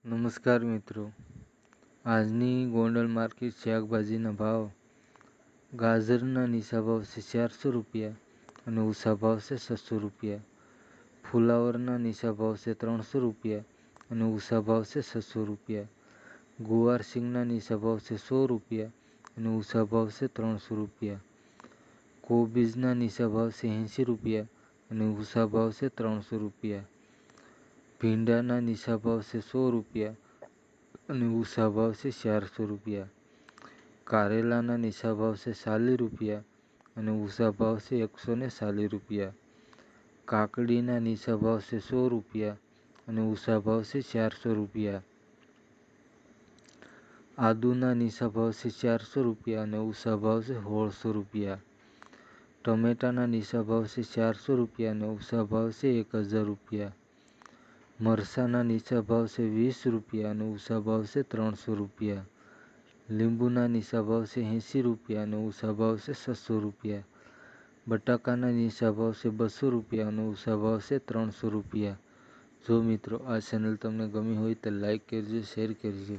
નમસ્કાર મિત્રો, આજની ગોંડલ માર્કેટ શાકભાજીના ભાવ. ગાજરના નીચા ભાવ છે 400 રૂપિયા અને ઊંચા ભાવ છે 600 રૂપિયા. ફુલાવરના નીચા ભાવ છે 300 રૂપિયા અને ઊંચા ભાવ છે 600 રૂપિયા. ગુવાર સિંગના નીચા ભાવ છે 100 રૂપિયા અને ઊંચા ભાવ છે 300 રૂપિયા. કોબીજના નીચા ભાવ છે 80 રૂપિયા અને ઊંચા ભાવ છે 300 રૂપિયા. ભીંડાના નીચા ભાવ છે 100 રૂપિયા અને ઊંચા ભાવ છે 400 રૂપિયા. કારેલાના નીચા ભાવ છે 40 રૂપિયા અને ઊંચા ભાવ છે 140 રૂપિયા. કાકડીના નીચા ભાવ છે 100 રૂપિયા અને ઊંચા ભાવ છે 400 રૂપિયા. આદુના નીચા ભાવ છે 400 રૂપિયા અને ઊંચા ભાવ છે 1600 રૂપિયા. ટમેટાના નીચા ભાવ છે 400 રૂપિયા અને ઊંચા ભાવ છે 1000 રૂપિયા. મરચાંના નીચા ભાવ છે 20 રૂપિયા અને ઊંચા ભાવ છે 300 રૂપિયા. લીંબુના નીચા ભાવ છે 80 રૂપિયા અને ઊંચા ભાવ છે 600 રૂપિયા. બટાકાના નીચા ભાવ છે 200 રૂપિયા અને ઊંચા ભાવ છે 300 રૂપિયા. જો મિત્રો આ ચેનલ તમને ગમી હોય તો લાઈક કરજો, શેર કરજો.